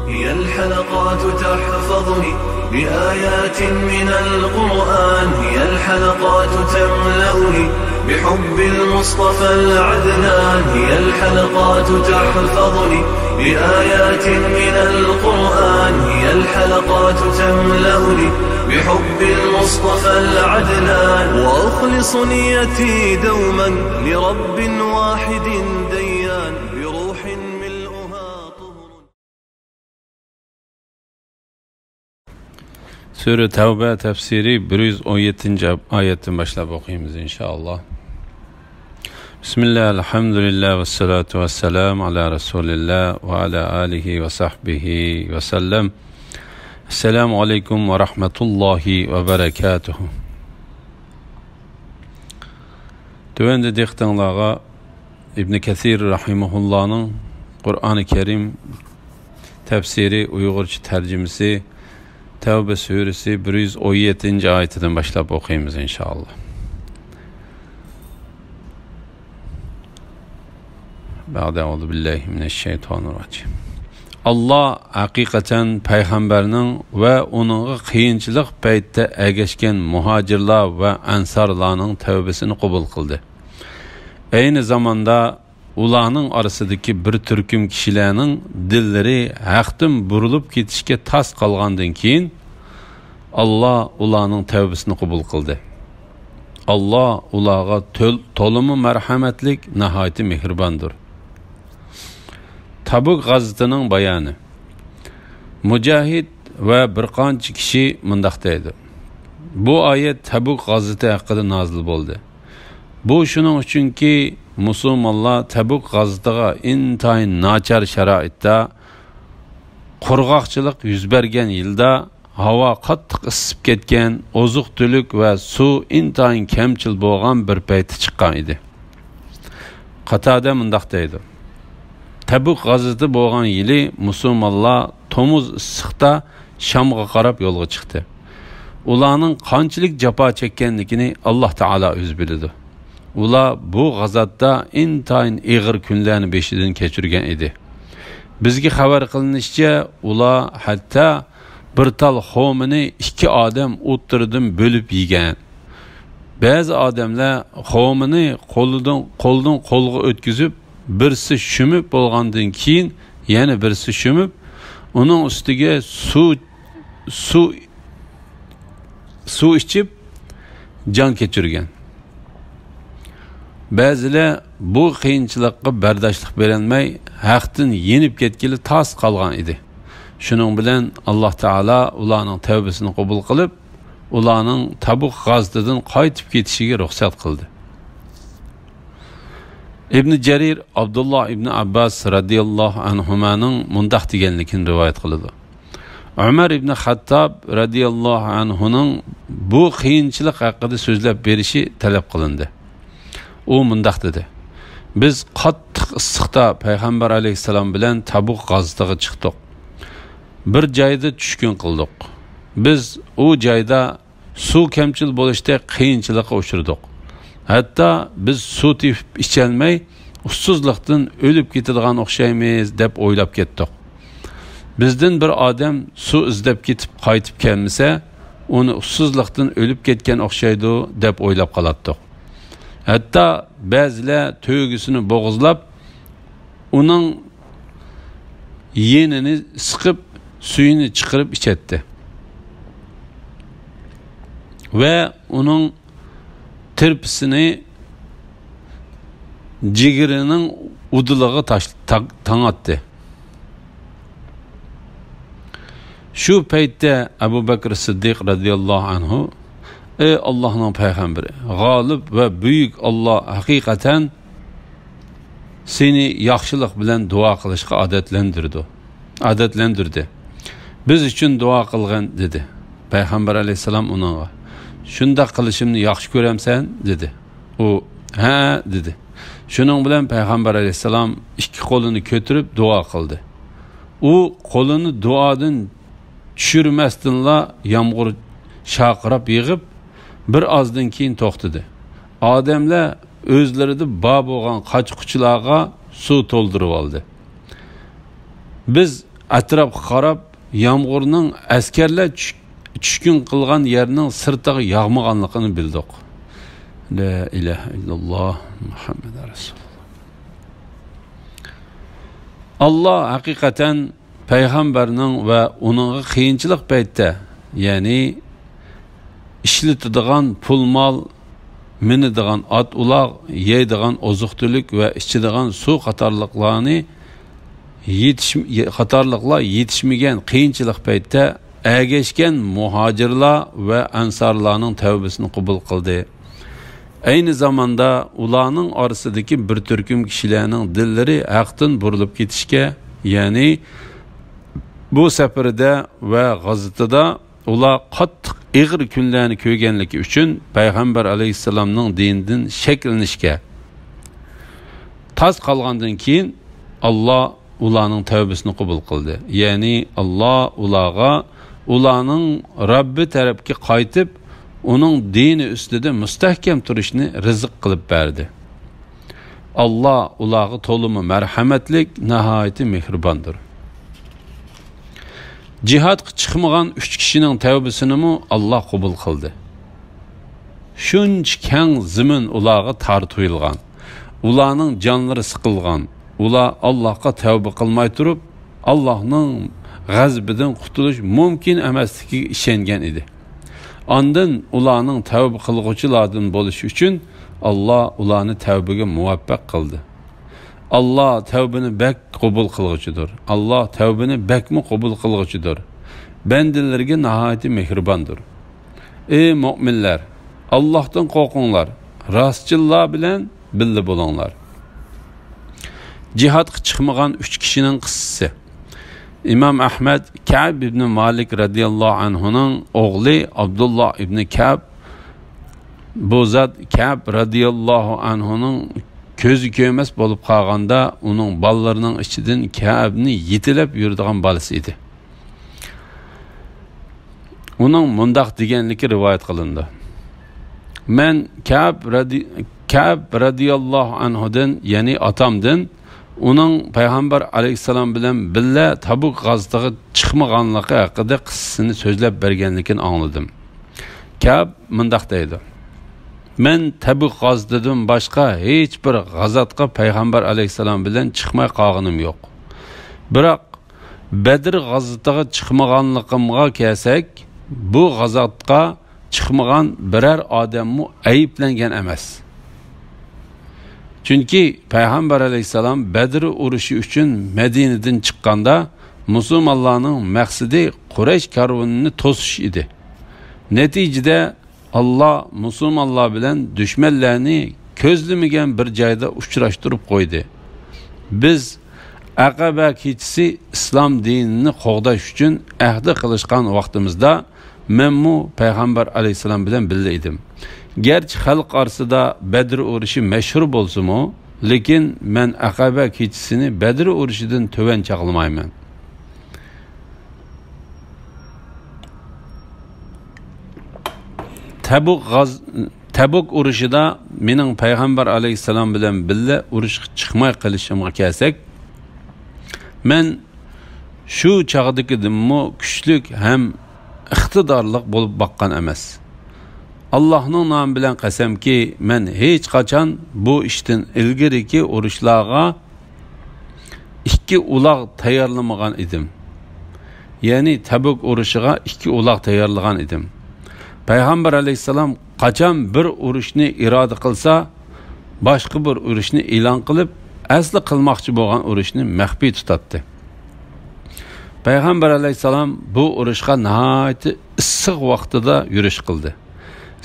هي الحلقات تحفظني بآيات من القرآن، هي الحلقات تملأني بحب المصطفى العدنان، هي الحلقات تحفظني بآيات من القرآن، هي الحلقات تملأني بحب المصطفى العدنان، وأخلص نيتي دوما لرب واحد ديان بروح ملؤها طهر. Sure Tevbe tefsiri 117. ayetten başlayıp okuyayım inşallah. Bismillah, elhamdülillah ve salatu ve selam ala Resulillah ve ala alihi ve sahbihi ve sellem. Esselamu aleyküm ve rahmetullahi ve berekatuhu. Tövende diktanlağa İbn Kesir rahimahullah'ın Kur'an-ı Kerim tefsiri, Uygurca tercümesi Tevbe suresi 117. ayetinden başlayıp okuyayım inşallah. Ba'de billahi mineşşeytanirracim. Allah hakikaten peygamberinin ve onun kıyınçılık peytte ergeçken muhacirlar ve ensarlarının tevbesini kabul kıldı. Aynı zamanda ulanın arasındaki bir türküm kişilerinin dilleri haktan burulup gitişke tas kalgandan keyin Allah ulanın tevbesini kabul kıldı. Allah ulağa tolumu merhametlik, nihayeti mehribandır. Tabuk gazetining bayoni. Mujahid ve bir qancha kishi mundaq deydi. Bu ayet Tabuk gazeti haqida nazil bo'ldi. Bu shuning uchunki musulmonlar Tabuk gazetiga intayin nachar sharoitda qurg'oqchilik yuz bergan yilda havo qattiq isib ketgan, oziq-tulik va suv intayin kamchil bo'lgan bir payti chiqqan edi. Qatada mundaq deydi. Tabuk gazeti bo'lgan yili musulmonlar tomuz issiqda Shamga qarab yo'lga chiqdi. Ularning qanchalik jafo chekkanligini Alloh taolo o'zi biladi. Ular bu g'azotda intayin ig'ir kunlarni beshidan kechirgan edi. Bizga xabar qilinishicha, ular hatto bir tal xomini ikki odam o'ttirdim bo'lib yegan. Ba'zi odamlar xomini qo'ldan qo'lga o'tkazib, birisi shumib bo'lgandan keyin yana birisi shumib, uning ustiga suv ichib jon kechirgan. Ba'zilar bu qiyinchilikqa bardoshlik berolmay haqdan yenib ketgili tas qolgan edi. Shuning bilan Alloh taolo ularning tavbasini qabul qilib, ularning Tabuk g'azatidan qaytib ketishiga ruxsat qildi. İbn Jarir Abdullah ibn Abbas radiyallahu anhumaning mundaq deganligini rivoyat qiladi. Umar ibn Xattob radiyallahu anhuning bu qiyinchilik haqida so'zlab berishi talab qilindi. U mundaq dedi: Biz qattiq issiqda payg'ambar alayhisalom bilan Tabuk g'azatiga chiqdik. Bir joyda tushkun qildik. Biz u joyda suv kamchil bo'lishda qiyinchilikqa uchirdik. Hatta biz suv tepib icholmay ussizlikdan o'lib ketadigan o'xshaymiz deb o'ylab ketdik. Bizdan bir odam suv izlab ketib qaytib kelmasa, uni ussizlikdan o'lib ketgan o'xshaydi deb o'ylab qolatdik. Hatta ba'zilar to'ygisini bo'g'izlab, uning yenini siqib, suyini chiqarib ichatdi. Ve uning tirpisini jigirining udulig'i tangatdi. Shu paytda Abu Bakr Siddiq radiyallahu anhu: Ey Allah'ın peygamberi, g'olib ve büyük Allah hakikaten seni yaxshilik bilan dua qilishga odatlantirdi. Biz uchun dua qilgan dedi. Payg'ambar alayhisalom unga: Shunda qilishimni yaxshi ko'ramsan dedi. U ha dedi. Shuning bilan payg'ambar alayhisalom ikki qo'lini ko'tarib duo qildi. U qo'lini duodan tushirmasdinla yomg'ir shaqirab yig'ib bir ozdan keyin to'xtadi. Odamlar o'zlarida bor bo'lgan qochquchilarga suv to'ldirib oldi. Biz atrofga qarab yomg'irning askarlar tushkun qilgan yerning sirtiga yog'maganligini bildik. La ilaha illalloh Muhammad rasululloh. Allah haqiqatan payg'ambarning va uning qiyinchilik paytda, ya'ni ishlatadigan pul mol, minadigan at uloq, yeydigan oziq-tulik va ichadigan suv qatorliqlarni yetishmagan qiyinchilik paytda ergashgan muhojirlar va ansarlarning tavbasini qabul qildi. Aynı zamanda ularning orasidagi bir turkum kishilarning dillari haqdan burilib ketishga, ya'ni bu safarda va g'azotida ular qattiq ig'ir kunlarni ko'rganligi uchun payg'ambar alayhissalomning dinidan shaklanishga tas qolgandan keyin Alloh ularning tavbasini qabul qildi. Ya'ni Alloh ularning Robbi tarafga qaytib, uning dini ustida mustahkam turishni rizq qilib berdi. Alloh ularga to'limi marhamatlik, nihoyatda mehribondir. Jihadga chiqmagan 3 kishining tavbasini Alloh qabul qildi. Shuncha keng zimin ularga tortilgan, ularning jonlari siqilgan. Ular Allohga tavba qilmay turib, Allohning g'azabidan qutulish mumkin emasligiga ishongan edi. Ondan ularning tavba qilguvchilardan bo'lish uchun Alloh ularni tavbaga muvaffaq qildi. Allah tavbini bak qabul qilguvchidir. Allah tavbini bakmi qabul qilguvchidir. Bandalarga nihoyatda mehribondir. Ey mu'minlar, Allohdan qo'rqinglar. Rostchilar bilan birga bo'linglar. Jihadga chiqmagan 3 kishining qissasi. İmam Ahmed Ka'b ibn Malik radiyallahu anhu'ning o'g'li Abdullah ibn Ka'b, bu zot Ka'b radiyallahu anhu'ning ko'zi ko'rmas bo'lib qolganda uning bolalarining ichidan Ka'bni yetilab yuradigan bolasi edi. Uning mundaq deganligi rivoyat qilindi. Men Ka'b radiyallahu anhudan, ya'ni otamdan, uning payg'ambar alayhissalom bilan birga Tabuk g'azotasiga chiqmaganligi haqida qissasini so'zlab berganligini angladim. Ka'b mundaq deydi: Men Tabuk g'azotidan boshqa hech bir g'azotga payg'ambar alayhissalom bilan chiqmay qolganim yo'q. Biroq Badr g'azotiga chiqmaganligimga kelsak, bu g'azotga chiqmagan biror odammi ayblangan emas. Chunki payg'ambar alayhissalom Badr urushi uchun Madinadan chiqqanda musulmonlarning maqsadi Quraysh karvonini to'sish edi. Natijada Allah musulmonlar bilan dushmanlarni ko'zlamagan bir joyda uchrashtirib qo'ydi. Biz Aqaba kechasi islom dinini qo'g'dash uchun ahd qilishgan vaqtimizda menmu payg'ambar alayhissalom bilan birga edim. Gerçi xalq orasida Badr urushi mashhur bo'lsa-mu, lekin men Aqaba kechasini Badr urushidan to'van chaqilmayman. Tabuk urushida mening payg'ambar alayhissalom bilan birga urushga chiqmay qilishimga kelsak, men shu chaqdagidimmi kuchlik ham iqtidorli bo'lib boqqan emas. Allohning nomi bilan qasamki, men hech qachon bu ishdan ilgariki urushlarga 2 uloq tayyorlamagan edim. Ya'ni Tabuk urushiga 2 uloq tayyorlagan edim. Payg'ambar alayhissalom qachon bir urushni iroda qilsa, boshqa bir urushni e'lon qilib, asli qilmoqchi bo'lgan urushni maxfiy tutatdi. Payg'ambar alayhissalom bu urushga nihoyatda issiq vaqtida yurish qildi.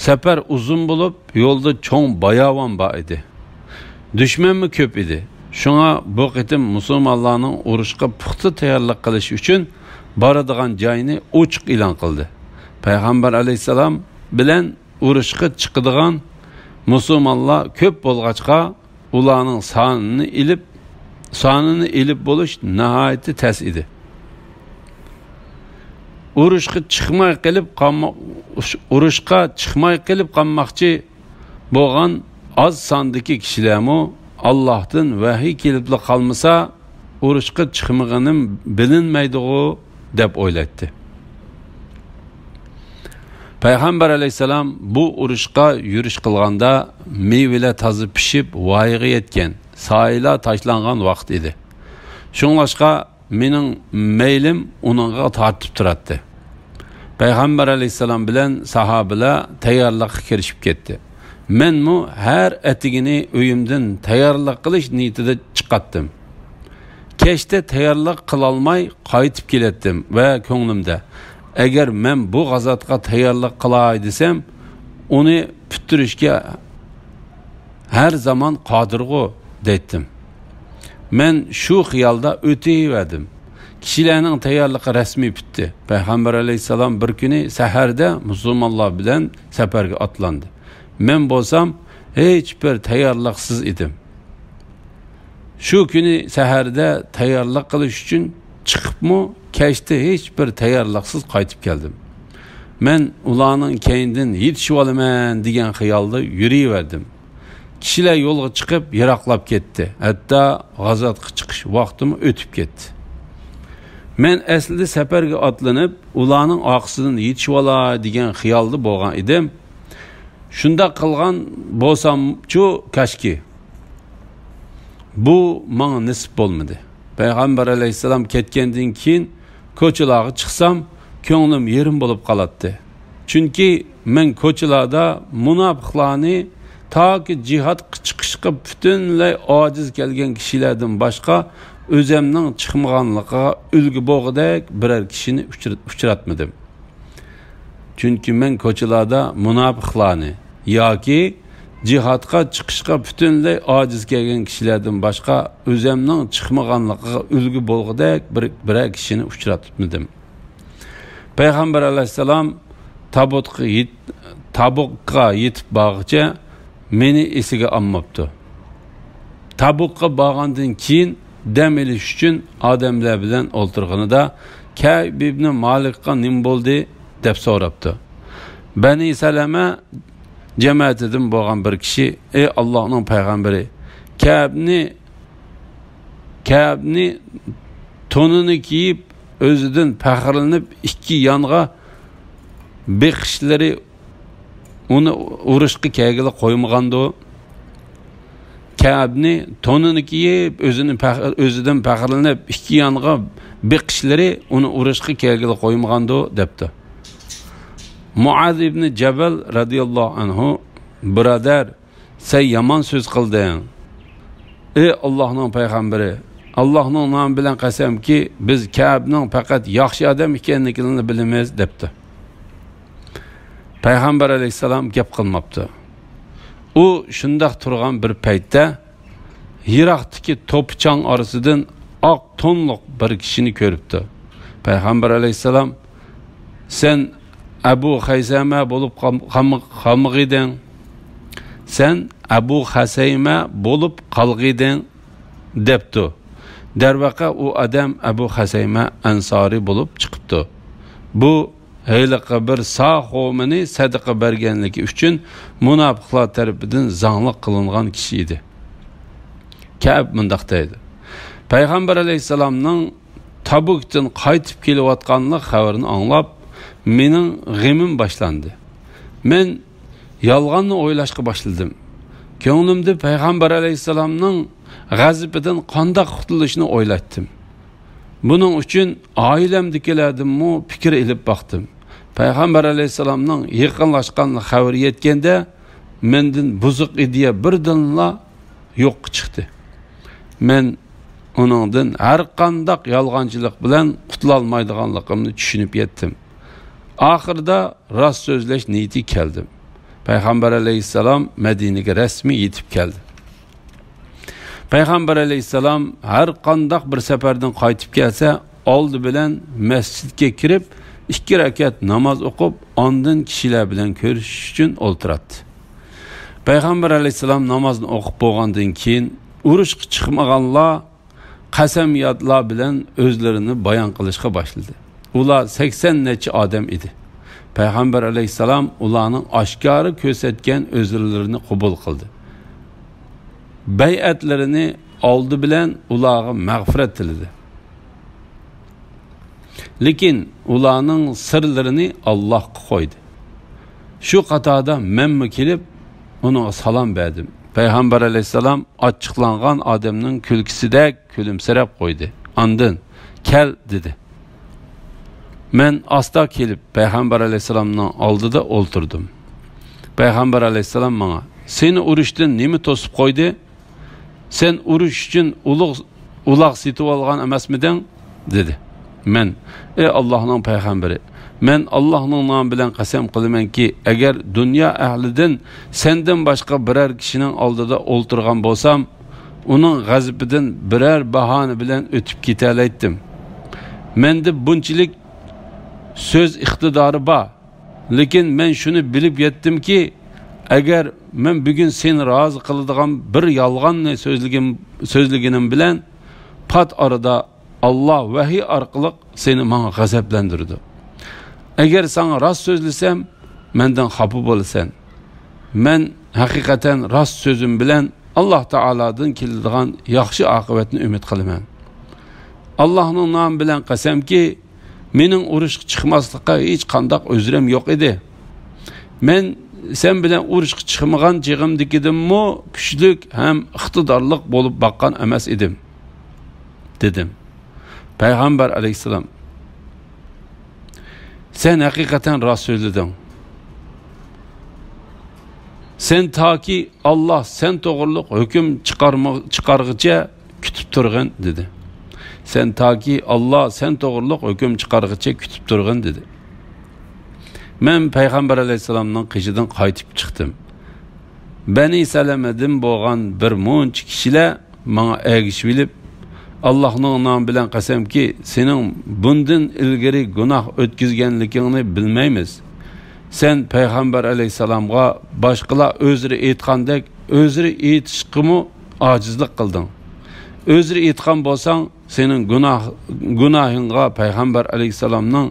Safar uzun bo'lib, yo'lda cho'ng bayavon bor edi. Dushmanmi ko'p edi. Shunga bu qitim musulmonlarning urushga puxta tayyorlik qilish uchun boradigan joyini ochiq e'lon qildi. Payg'ambar alayhissalom bilan urushga chiqadigan musulmonlar ko'p bo'lg'achqa, ularning sonini ilib bo'lish nihoyatda tas edi. Urushga chiqmay qilib qolmoqchi bo'lgan oz sondagi kishilarmi Allohdan vahiy kelib qolmasa, urushqa chiqmaganim bilinmaydi-ku deb o'ylaydi. Payg'ambar alayhisalom bu urushqa yurish qilganda meyvelar toza pishib, voyaga yetgan, soylar tashlangan vaqt edi. Shunlashqa mening meylim uningga tortib turadi. Payg'ambar alayhisalom bilan sahobalar tayyorlikka kirishib ketdi. Menmu har atigini uyimdan tayyorlik qilish niyatida chiqatdim. Kechda tayyorlik qila olmay qaytib kelatdim va ko'nglimda agar men bu g'azotga tayyorlik qilay desam, uni bitirishga har zaman qodirg'u dedim. Men shu xiyolda o'tayverdim. Kishilarning tayyorligi rasmiy bitdi. Payg'ambar alayhisalom bir kuni saharda musulmonlar bilan safarga otlandi. Men bo'lsam hech bir tayyorliksiz edim. Shu kuni saharda tayyorlik qilish uchun chiqibmi, kechda hech bir tayyorliksiz qaytib keldim. Men ularning keyindan yetishib olaman degan xiyolda yurayverdim. Kishilar yo'lga chiqib yiroqlab ketdi. Hatto g'azotga chiqish vaqtim o'tib ketdi. Men aslida safarga otlanib, ularning orqasidan yetishib olay degan xiyolda bo'lgan edim. Shunda qilgan bo'lsam-chu kashki. Bu menga nasib bo'lmadi. Payg'ambar alayhisalom ketgandan keyin ko'chalarga chiqsam, ko'nglim yerim bo'lib qoladi. Chunki men ko'chalarda munofiqlarni toki jihadga chiqishga butunlay ojiz kelgan kishilardan boshqa o'zimning chiqmaganligiga ulgu bo'g'idek biror kishini uchratmadim. Chunki men ko'chalarda munofiqlarni yoki jihadga chiqishga butunlay ojiz kelgan kishilardan boshqa o'zimning chiqmaganligiga ulgu bo'g'idek biror kishini uchratmadim. Payg'ambar alayhisalom Tabukka yetib borguncha meni esiga olmabdi. Tabukka borgandan keyin dam olish uchun odamlar bilan o'ltirganida Ka'b ibn Malikqa nim bo'ldi deb so'rabdi. Bani Salama jamoatidan bo'lgan bir kishi, ey Allohning payg'ambari, Ka'bni tonini kiyib, o'zidan faxrlanib ikki yonga beqishlari uni urushga kelgili qo'ymagandi. Ka'bni tonini kiyib, o'zidan faxrlanib ikki yonga beqishlari uni urushga kelgili qo'ymagandi debdi. Muaz ibn Jabal radiyallohu anhu, birodar, sen yomon so'z qilding. Ey Allohning payg'ambari, Allohning nomi bilan qasamki, biz Ka'bning faqat yaxshi odam ekanligini bilamiz debdi. Payg'ambar alayhisalom gap qilmabdi. U shundoq turgan bir paytda yiroqdagi to'pchang orasidan oq tonliq bir kishini ko'ribdi. Payg'ambar alayhisalom, sen Abu Haysama bo'lib qolmag'iding. Sen Abu Hasayma bo'lib qolg'iding debdi. Darvaqa u odam Abu Hasayma Ansori bo'lib chiqibdi. Bu heyliqi bir sahomini sadaqa berganligi uchun munofiqlar tarafidan zanglik qilingan kishi edi. Ka'b mundaq deydi. Payg'ambar alayhisalomning Tabukdan qaytib kelayotganlik xabarini anglab, mening g'imim boshlandi. Men yolg'onni o'ylashga boshladim. Ko'nglimda Payg'ambar alayhisalomning g'azabidan qanday qutulishni o'yladim. Buning uchun oilamdagilardanmi fikr ilib baxtim. Payg'ambar alayhisalomning yaqinlashgan xabari yetganda mendan buzuq ideya birdanla yo'q chiqdi. Men uningdan har qanday yolg'onchilik bilan qutula olmaydiganligimni tushunib yetdim. Oxirida rost so'zlash niyati keldim. Payg'ambar alayhisalom Madinaga rasmiy yetib keldi. Payg'ambar alayhisalom har qanday bir safardan qaytib kelsa, oldi bilan masjidga kirib 2 rakat namoz o'qib, ondan kishilar bilan ko'rishish uchun o'ltiradi. Payg'ambar alayhisalom namozni o'qib bo'lgandan keyin urushga chiqmaganlar qasamyodlar bilan o'zlarini bayon qilishga boshladi. Ular 80 necha odam edi. Payg'ambar alayhisalom ularning oshkori ko'rsatgan o'zlarini qabul qildi. Bay'atlarini oldi bilan ularga mag'firat tiladi. Lekin ularning sirlarini Alloh qo'ydi. Shu qatorda menmi kelib uning salom berdim. Payg'ambar alayhisalom ochiqlangan odamning kulkisidek kulimsirab qo'ydi. Andin kel dedi. Men asta kelib Payg'ambar alayhisalomning oldida o'ltirdim. Payg'ambar alayhisalom menga: "Seni urushdan nima to'sib qo'ydi? Sen urush uchun uloq setib olgan emasmiding?" dedi. Men: "Ey Allohning payg'ambari, men Allohning nomi bilan qasam qilamanki, agar dunyo ahlidan sendan boshqa biror kishining oldida o'ltirgan bo'lsam, uning g'azabidan biror bahona bilan o'tib ketalaydim. Menda bunchalik söz iqtidori bor. Lekin men shuni bilib yetdimki, agar men bugun seni rozi qiladigan bir yolg'onni so'zliginim bilan pat orada Allah vahiy orqali seni menga g'azablantirdi. Agar sana rost so'zlasam, mendan xafa bo'lasan. Men haqiqatan rost so'zim bilan Alloh taoladan keladigan yaxshi oqibatni umid qilaman. Allohning nomi bilan qasamki, mening urushga chiqmaslikqa hech qanday o'zrim yo'q edi. Men sen bilan urushga chiqmagan chig'imdikidimmi kuchlik ham iqtidorliq bo'lib baqqan emas edim, dedim. Payg'ambar alayhisalom: "Sen haqiqatan rost so'zlading. Sen toki Alloh sen to'g'riliq hukm chiqarg'icha kutib turg'in", dedi. Sen toki Alloh sen to'g'riliq hukm chiqarg'icha kutib turg'in, dedi. Men Payg'ambar alayhisalomning qishidan qaytib chiqdim. Bani Salamadan bo'lgan bir munch kishilar menga ergishib bilib, Allohning nomi bilan qasamki, sening bundan ilgari gunoh o'tkazganligingni bilmaymiz. Sen Payg'ambar alayhisalomga boshqalar o'zri aytgandek o'zri aytishqimi ojizlik qilding. O'zri aytgan bo'lsang, sening gunohingga Payg'ambar alayhisalomning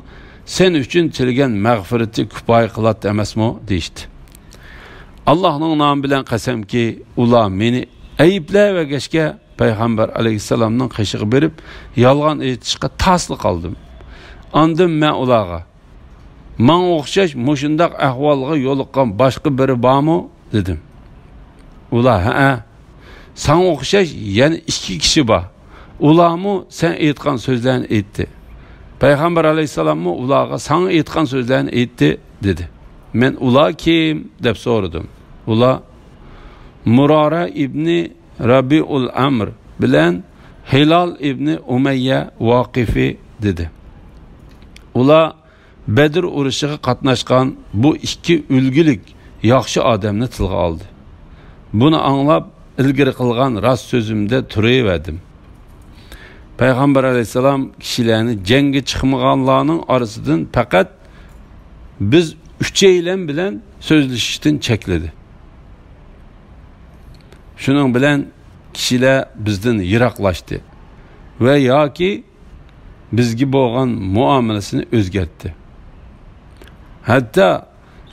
sen uchun tilgan mag'firati kifoya qiladi emasmi, deydi. Allohning nomi bilan qasamki, ular meni ayblagachga Payg'ambar alayhisalomning qishig'i berib, yolg'on aytishga tasli qoldim. Andim men ularga: "Men o'xshash mushundaq ahvolga yo'liqqan boshqa biri bormi?" dedim. Ular: "Ha, sen o'xshash yana 2 kishi bor. Ularmi sen aytgan so'zlarni aytdi. Payg'ambar alayhisalommi ularga sen aytgan so'zlarni aytdi", dedi. Men ular kim deb so'radim. Ular Murara ibn Rabiul Amr bilan Hilal ibn Umayya Vaqifi, dedi. Ular Bedir urushiga qatnashgan bu 2 ulgulik yaxshi odamni tilga oldi. Buni anglab ilgari qilgan rost so'zimda turaverdim. Payg'ambar alayhisalom kishilarni jangga chiqmaganlarning orasidan faqat biz 3 bilan so'zlashishdan chekladi. Shuning bilan kishilar bizdan yiroqlashdi va yoki bizga bo'lgan muomalasini o'zgartdi. Hatto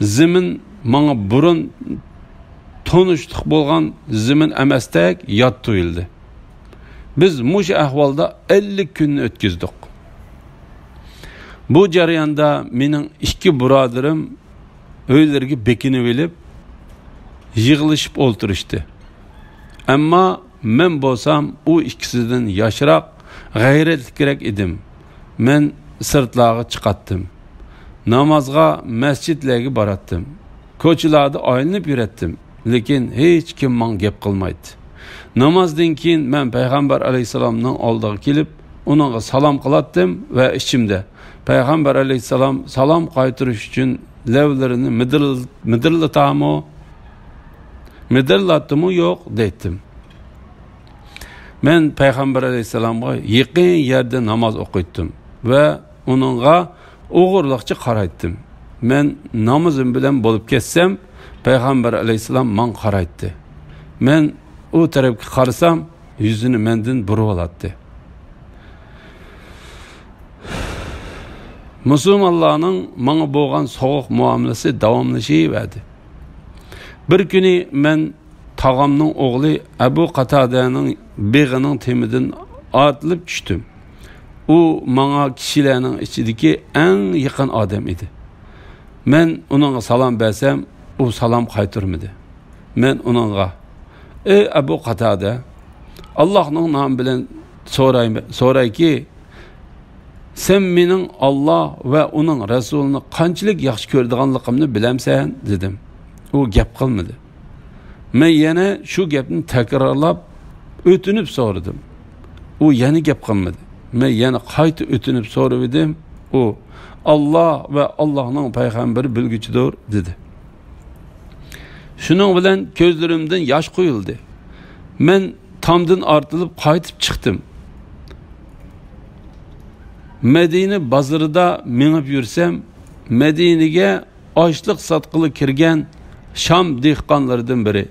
zimin menga burun tonishliq bo'lgan zimin emasdek yot tuyuldi. Biz mush ahvolda 50 kunni o'tkazdik. Bu jarayonda mening 2 birodarim o'ylarga bekinib olib, yig'ilishib o'ltirishdi. Ammo men bo'lsam u ikkisidan yoshroq, g'ayratliroq edim. Men sirtlarga chiqatdim. Namozga masjidlarga boratdim. Ko'chalarda aylanib yuratdim. Lekin hech kim menga gap qilmaydi. Namozdan keyin men Payg'ambar alayhisalomning oldiga kelib, uningga salom qilatdim va ichimda Payg'ambar alayhisalom salom qaytarish uchun lavlarini midirlatdimi yo'q deydim. Men Payg'ambar alayhisalomga yaqin yerda namoz o'qitdim va uningga o'g'irliqcha qaraydim. Men namozim bilan bo'lib ketsam, Payg'ambar alayhisalom men qaraydi. Men u tarafga qarasam, yuzini mendan burib oladi. Musulmonlarning menga bo'lgan sovuq muomalasi davomlashaverdi. Bir kuni men tağamning o'g'li Abu Qatadaning beg'ining temidan otilib tushdim. U menga kishilarning ichidagi eng yaqin odam edi. Men uningga salom bersam, u salom qaytarmadi. Men uningga: "Ey Abu Qatada, Allohning nomi bilan so'rayki, sen mening Alloh va uning rasulini qanchalik yaxshi ko'radiganligimni bilamsan?" dedim. U gap qilmadi. Men yana shu gapni takrorlab o'tinib so'radim. U yana gap qilmadi. Men yana qayta o'tinib so'radim. U Alloh va Allohning payg'ambari bilguchidir dedi. Shuning bilan ko'zlarimdan yosh quyildi. Men tomdan ortilib qaytib chiqdim. Medine bozorida minib yursam, Medine'ga ochliq sotqili kirgan Sham dehqonlaridan biri: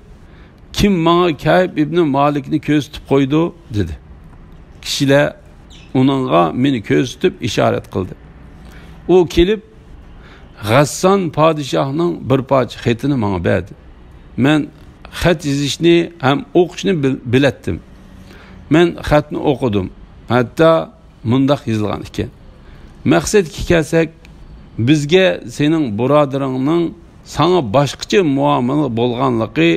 "Kim menga Kayb ibn Malikni ko'z tutib qo'ydi?" dedi. Kishilar uningga meni ko'z tutib ishorat qildi. U kelib G'asson podshohning bir parcha xatini menga berdi. Men xat yozishni ham o'qishni bilatdim. Men xatni o'qidim. Hatto mundaq yozilgan ekan: "Maqsadga kelsak, bizga sening birodaringning sana boshqacha muomala bo'lganligi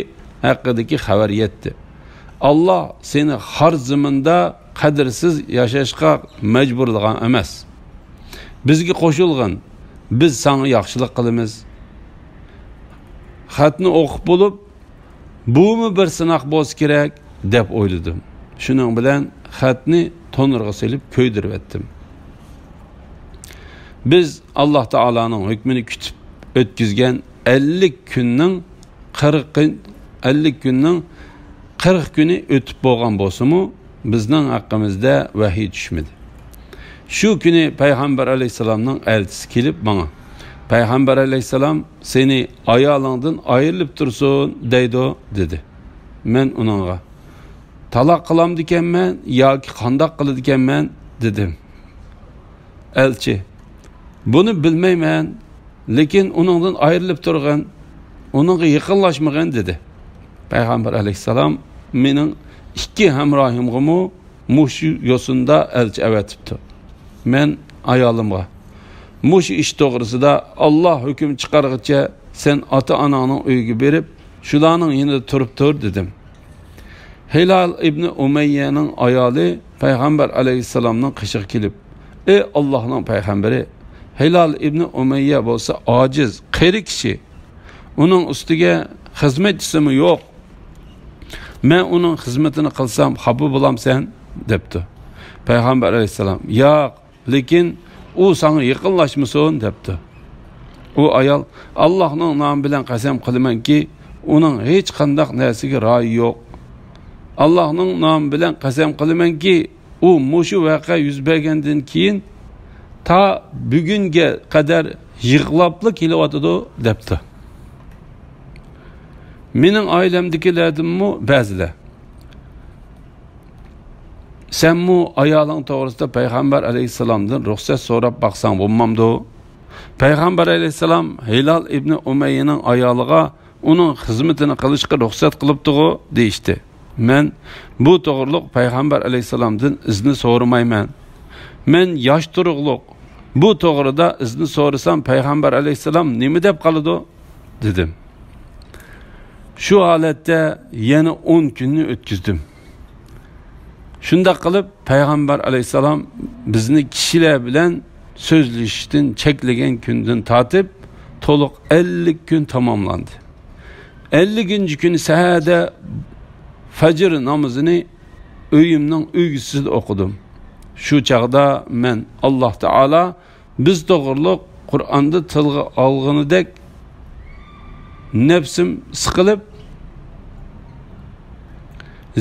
haqidagi xabar yetdi. Alloh seni har zamonda qadrsiz yashashga majburlagan emas. Bizga qo'shilgan, biz sana yaxshilik qilamiz." Xatni o'qib bo'lib, "Bumi bir sinoq bo'lsa kerak" deb o'yladim. Shuning bilan xatni to'nirga silib ko'ydirib etdim. Biz Alloh taolaning hukmini kutib o'tkazgan 50 kunning 40 kuni o'tib bo'lgan bo'lsa-mu, bizning haqqimizda vahiy tushmadi. Shu kuni payg'ambar alayhisalomning elchisi kelib menga: "Payg'ambar alayhisalom seni ayolingdan ayrilib tursin" deydi dedi. Men uningga: "Taloq qilamdi ekanman yoki qandoq qiladi ekanman" dedim. Elchi: "Buni bilmayman, lekin uningdan ayrilib turgan, uningga yaqinlashmagan" dedi. Payg'ambar alayhisalom mening ikki hamrohimga mushu yo'sinda elchi avatibdi. Men ayolimga: "Mushu ish to'g'risida Alloh hukm chiqarguncha sen ota-onaning uyiga berib, shularning yanida turib tur" dedim. Hilal ibn Umayyaning ayoli payg'ambar alayhisalomning qishiga kelib: "Ey Allohning payg'ambari, Hilal ibn Umayya bo'lsa ojiz, qari kishi. Uning ustiga xizmatchisimi yo'q. Men uning xizmatini qilsam xafa bo'lamsan" debdi. Payg'ambar alayhisalom: "Yo'q, lekin u sana yaqinlashmasin" debdi. U ayol: "Allohning nomi bilan qasam qilamanki, uning hech qanday narsaga royi yo'q. Allohning nomi bilan qasam qilamanki, u mushu voqea yuz bergandan keyin ta bugunga qadar yig'labli kelyotidi" debdi. Mening oilamdagilardanmi ba'zilar: "Sen mu ayoling to'g'risida payg'ambar alayhisalomdan ruxsat so'rab baqsang bo'lmamdi?" Payg'ambar alayhisalom Hilal ibn Umayyaning ayoliga uning xizmatini qilishga ruxsat qilibdi-ku deyishdi. Men bu to'g'riliq payg'ambar alayhisalomdan izni so'ramayman. Men yosh turuqliq. Bu to'g'rida izni so'rasam payg'ambar alayhisalom nima deb qoladi dedim. Shu holatda yana 10 kunni o'tkazdim. Shunda qilib payg'ambar alayhisalom bizni kishilar bilan so'zlashishdan cheklagan kundan tortib to'liq 50 kun tamomlandi. 50-kuni saharda fajr namozini uyimning uygisida o'qidim. Shu chaqda men Alloh taolo biz to'g'riliq Qur'onda tilga olganidek nafsim siqilib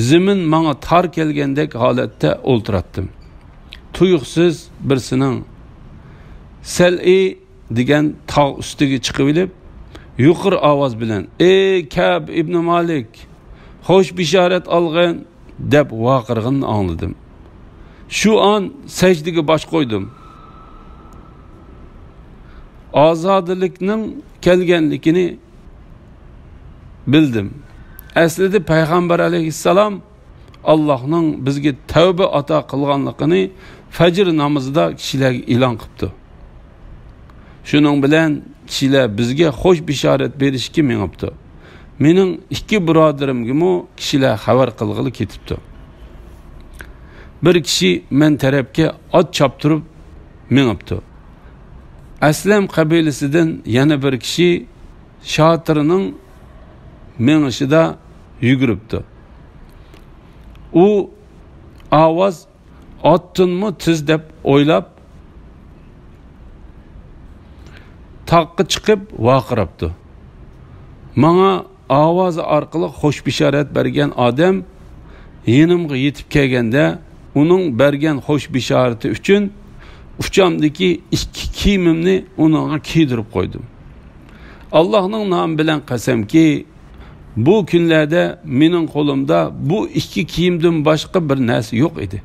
zimin menga tar kelgandek holatda o'ltiratdim. Tuyuqsiz birsining Sal'i degan tog' ustiga chiqib olib, yuqori ovoz bilan: "Ey Kab ibn Malik, xo'sh bishorat olg'in" deb vaqirg'ini angladim. Shu an sajdaga bosh qo'ydim. Ozodlikning kelganligini bildim. aslida payg'ambar alayhissalom Allohning bizga tavba ato qilganligini fajr namozida kishilarga e'lon qilibdi. Shuning bilan kishilar bizga xush bishorat berishga mengibdi. Mening ikki birodarimga kishilar xabar qilg'ili ketibdi. Bir kishi men tarafga ot choptirib mengibdi. Aslam qabilasidan yana bir kishi Shotirning mengishida yuguribdi. U ovoz otdinmi tiz deb o'ylab taqqa chiqib vaqirabdi. Menga ovozi orqali xush bishorat bergan odam yenimga yetib kelganda uning bergan xush bishorati uchun uchamdagi ikki kiyimimni unga kiydirib qo'ydim. Allohning nomi bilan qasamki, bu kunlarda mening qo'limda bu ikki kiyimdan boshqa bir narsa yo'q edi.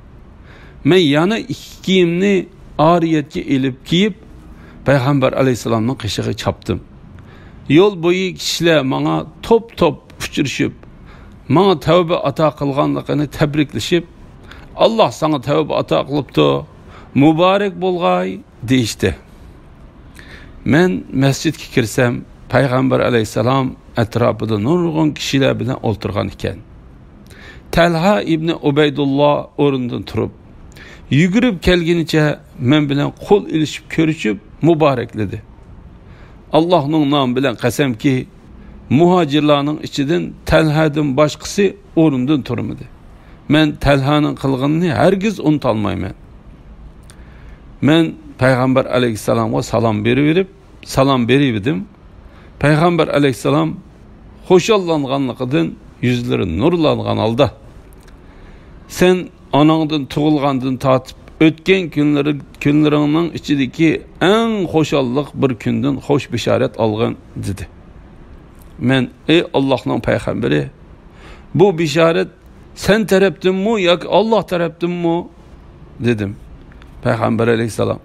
Men yana ikki kiyimni oriyatga elib kiyib payg'ambar alayhisalomning qishig'iga chopdim. Yo'l bo'yi kishilar menga top-top uchrashib, menga tavba ato qilganligini tabriklashib, Alloh sana tavba ato qilibdi, muborak bo'lg'ay deyishdi. Men masjidga kirsam, payg'ambar alayhisalom atrofida nurg'un kishilar bilan o'tirgan ekan. Talha ibn Ubaydulloh o'rnidan turib, yugurib kelgunicha men bilan qo'l ilishib ko'rishib muborakladi. Allohning nomi bilan qasamki, muhojirlarning ichidan Talhadan boshqasi o'rnidan turmadi. Men Talhaning qilganini hargiz unutolmayman. Men payg'ambar alayhisalomga salom berib, payg'ambar alayhisalom xo'shallanganligidan yuzlari nurlangan holda, sen onangdan tug'ilgandan tortib o'tgan kunlaringning ichidagi eng xo'shallik bir kundan xush bishorat olgan dedi. Men ey Allohning payg'ambari, bu bishorat sen tarafdanmi yoki Alloh tarafdanmi dedim. Payg'ambar alayhisalom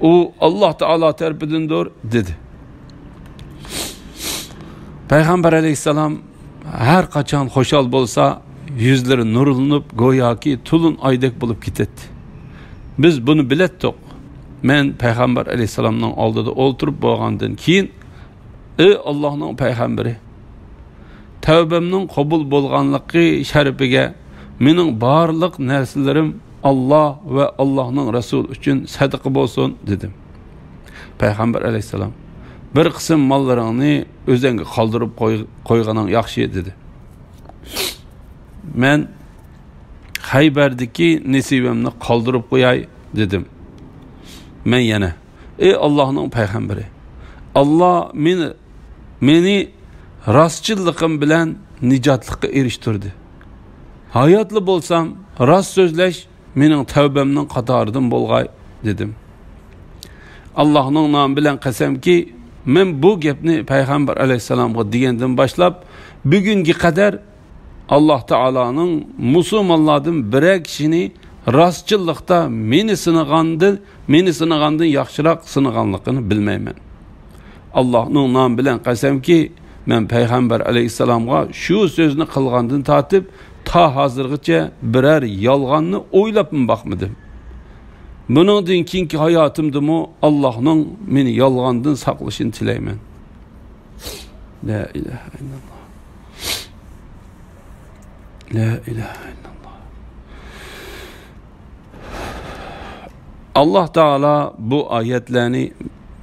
u Alloh taolo tarafidandir dedi. Payg'ambar alayhisalom har qachon xo'shal bo'lsa, yuzlari nurlanib, go'yoki tulun oydek bo'lib ketadi. Biz buni biletdik. Men payg'ambar alayhisalomning oldida o'tirib bo'lgandan keyin, ey Allohning payg'ambari, tavbamning qabul bo'lganligi sharifiga mening barliq narsalarim Allah ve Allah'ın Resul için sadaqa bo'lsin dedim. Payg'ambar alayhisalom bir qism mollaringni o'zingga qoldirib qo'yganing yaxshi dedi. Men Haybardagi nasibamni qoldirib qo'yay dedim. Men yana ey Allohning payg'ambari, Allah meni rostchiligim bilan nijotlikka erishtirdi. Hayotli bo'lsam rost so'zlash mening tavbamning qatoridan bo'lg'ay dedim. Allohning nomi bilan qasamki, men bu gapni payg'ambar alayhisalomga degandan boshlab bugunga qadar Alloh taoloning musulmonlardan bir kishini rostchilikda meni sinagandan yaxshiroq sinaganligini bilmayman. Allohning nomi bilan qasamki, men payg'ambar alayhisalomga shu so'zni qilgandan tortib ta hozirgacha birer yolg'onni o'ylab boqmadim. Buningdan keyingi hayotimdami Allohning meni yolg'ondan saqlashini tilayman. La ilaha illalloh. La ilaha illalloh. Alloh taolo bu oyatlarni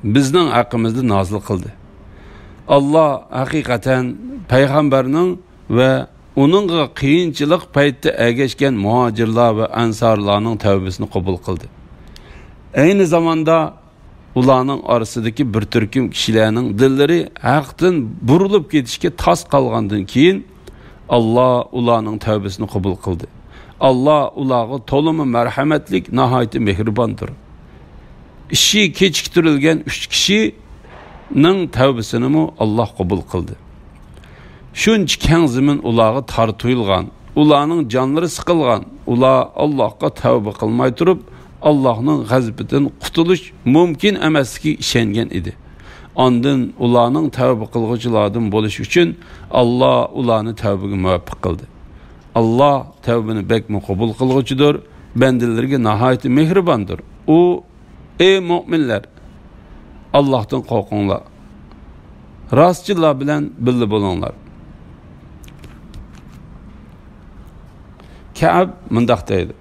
bizning haqqimizda nozil qildi. Allah haqiqatan payg'ambarning va onunğa qiyinchilik paytda ergashgan muhojirlar va ansarlarning tavbasini qabul qildi. Aynı zamanda ularning orasidagi bir turkum kishilarning dillari haqdan burilib ketishga tas qolgandan keyin Allah ularning tavbasini qabul qildi. Allah ularga to'limi marhamatlik, nihoyat mehribondir. Ishi kechiktirilgan 3 kishining tavbasini Allah qabul qildi. Shuncha keng zamin ularga tortilgan, ularning jonlari siqilgan, ular Allohga tavba qilmay turib, Allohning g'azabidan qutulish mumkin emasligiga ishongan edi. Ondan ularning tavba qilguvchilardan bo'lish uchun Alloh ularni tavbaga muvaffaq qildi. Alloh tavbani bekmi qabul qilguvchidir, bandalarga nihoyat mehribondir. U ey mu'minlar, Allohdan qo'rqinglar. Rostchilar bilan birga bo'linglar. Ka'b mundaq deydi.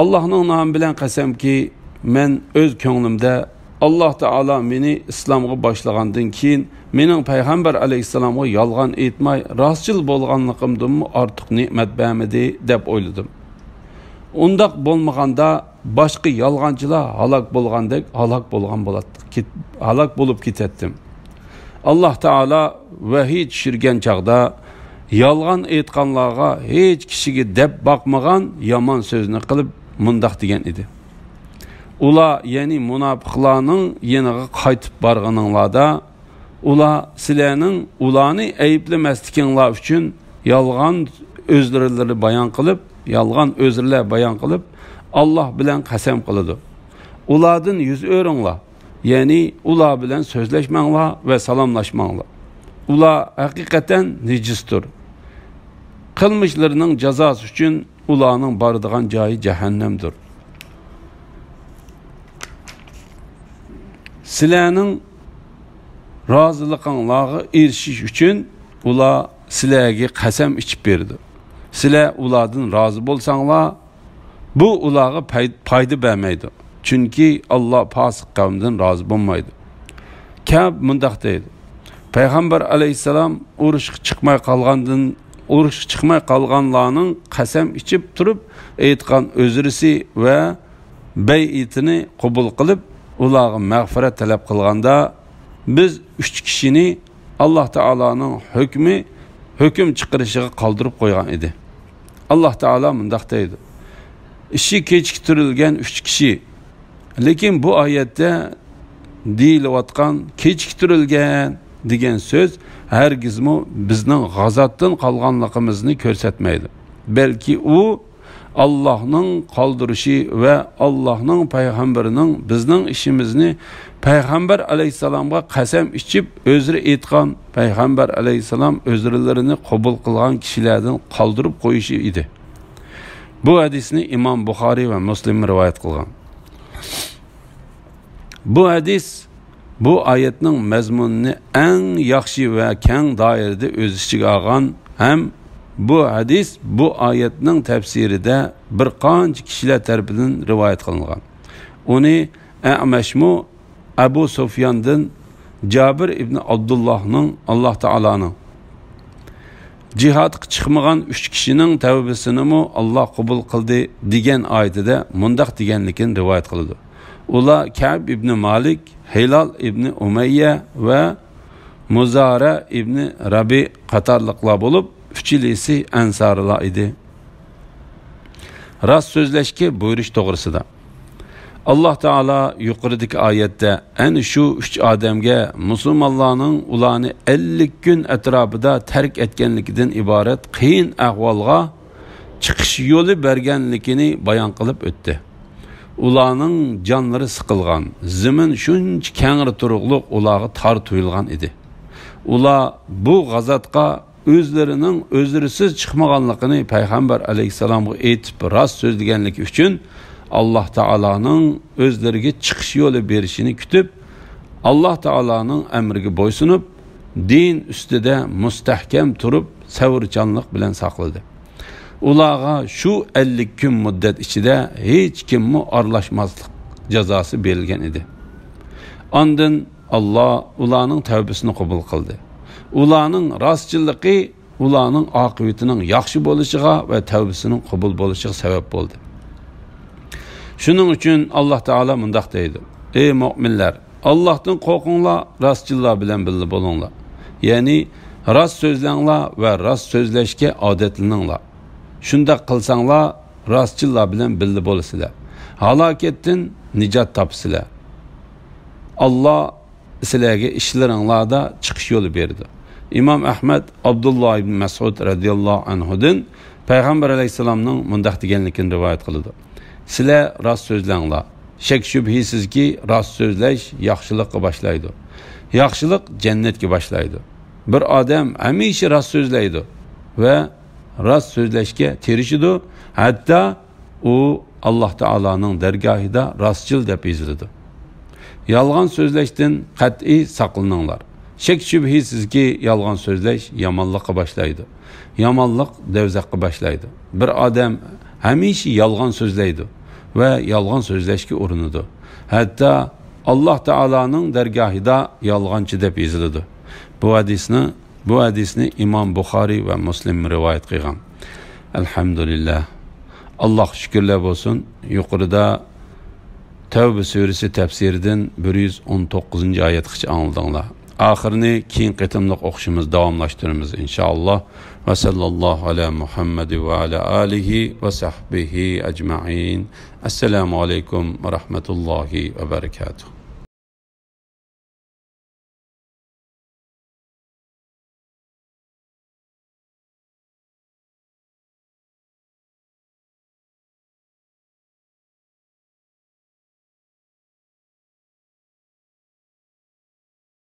Allohning nomi bilan qasamki, men o'z ko'nglimda Alloh taolo meni islomga boshlagandan keyin mening payg'ambar alayhissalomga yolg'on aytmay rostchil bo'lganligimdan ortiq ne'mat bermadi deb o'yladim. Undaq bo'lmaganda boshqa yolg'onchilar halok bo'lgandek halok bo'lgan bo'ladi. Halok bo'lib ketdim. Alloh taolo vahiy tushirgan chaqda yolg'on aytganlarga hech kishiga deb boqmagan yomon so'zni qilib mundaq degan edi. Ular, ya'ni munofiqlarning yeniga qaytib borganinglarda, ular sizlarning ularni ayblamasliginglar uchun yolg'on o'zlari bayon qilib, Alloh bilan qasam qiladi. Ulardan yuz o'ringlar, ya'ni ular bilan so'zlashmanglar va salomlashmanglar. Ular haqiqatan nejisdir. Qilmishlarining jazosi uchun ularning boradigan joyi jahannamdir. Sizlarning roziliqinglarga erishish uchun ular sizlarga qasam ichib berdi. Sizlar ulardan rozi bo'lsanglar, bu ularga foyda bermaydi. Chunki Alloh fosiq qavmdan rozi bo'lmaydi. Ka'b mundaq deydi. Payg'ambar alayhissalom urushga chiqmay qolganlarning qasam ichib turib aytgan o'zrisi va bay'itini qabul qilib, ularga mag'firat talab qilganda, biz 3 kishini Alloh taoloning hukm chiqarishiga qoldirib qo'ygan edi. Alloh taolo mundaq deydi. Ishi kechiktirilgan 3 kishi. Lekin bu oyatda deyilayotgan kechiktirilgan degan so'z hargizmi bizning g'azotdan qolganligimizni ko'rsatmaydi. Balki u Allohning qoldirishi va Allohning payg'ambarining bizning ishimizni payg'ambar alayhisalomga qasam ichib o'zri aytgan payg'ambar alayhisalom o'zrilarini qabul qilgan kishilardan qoldirib qo'yishi edi. Bu hadisni Imom Buxoriy va Muslim rivoyat qilgan. Bu hadis bu oyatning mazmunini eng yaxshi va keng doirada o'z ichiga olgan ham bu hadis bu oyatning tafsirida bir qancha kishilar tomonidan rivoyat qilingan. Uni A'mashmu Abu Sufyondan Jabir ibn Abdullohning Alloh taolaning jihadga chiqmagan 3 kishining tavbasini Alloh qabul qildi degan oyatida mundaq deganligini rivoyat qildi. Ular Ka'b ibn Malik, Hilal ibn Umayya va Muzara ibn Rabi qatorliqlar bo'lib, uchilisi ansarlar edi. Rost so'zlashga buyurish to'g'risida Alloh taolo yuqoridagi oyatda ana shu 3 odamga musulmonlarning ularni 50 kun atrofida tark etganligidan iborat qiyin ahvolga chiqish yo'li berganligini bayon qilib o'tdi. Ularning jonlari siqilgan, zamin shuncha kengri turuqliq ularga tor tuyulgan edi. Ular bu g'azotga o'zlarining o'zrisiz chiqmaganligini payg'ambar alayhissalomga aytib rost so'zlaganligi uchun Alloh taoloning o'zlariga chiqish yo'li berishini kutib, Alloh taoloning amriga bo'ysunib, din ustida mustahkam turib, savrchanlik bilan saqladi. Ularga shu 50 kun muddat ichida hech kimni aralashmaslik jazosi berilgan edi. Ondan Alloh ularning tavbasini qabul qildi. Ularning rostchilligi ularning oqibatining yaxshi bo'lishiga va tavbasining qabul bo'lishiga sabab bo'ldi. Shuning uchun Alloh taolo mundaq deydi: Ey mu'minlar, Allohdan qo'rqinglar, rostchillar bilan birga bo'linglar. Ya'ni rost so'zlanglar va rost so'zlashga odatlaninglar. Shunda qilsanglar, rostchillar bilan birga bo'lasizlar. Halokatdan nijot topsizlar. Alloh sizlarga ishlaringlarda chiqish yo'li berdi. Imom Ahmad Abdullah ibn Mas'ud radhiyallohu anhudan payg'ambar alayhisalomning mundaq deganligini rivoyat qildi. Sizlar rost so'zlanglar. Shak shubhisizki rost so'zlash yaxshilikqa boshlaydi. yaxshilik jannatga boshlaydi. Bir odam hamisha rost so'zlaydi va rost so'zlashga tirishidi, hatto u Alloh taolaning dargohida rostchil deb yoziladi. Yolg'on so'zlashdan qat'iy saqlaninglar. Shak shubhisizki yolg'on so'zlash yomonlikqa boshlaydi. Yomonlik davzaqqa boshlaydi. Bir odam hamisha yolg'on so'zlaydi va yolg'on so'zlashga urinadi. Hatto Alloh taolaning dargohida yolg'onchi deb yoziladi. Bu hadisni Imom Buxoriy va Muslim rivoyat qilgan. Alhamdulillah. Allah şükürler olsun. Yuqorida Tevbe suresi tefsirinden 119. ayetgacha anladinglar. Oxirini keyin qitimliq o'qishimiz davomlashtiramiz inshaalloh. Va sallallohu ala Muhammad va ala alihi va sahbihi ajma'in. Assalomu alaykum va rahmatullohi va barakatuh.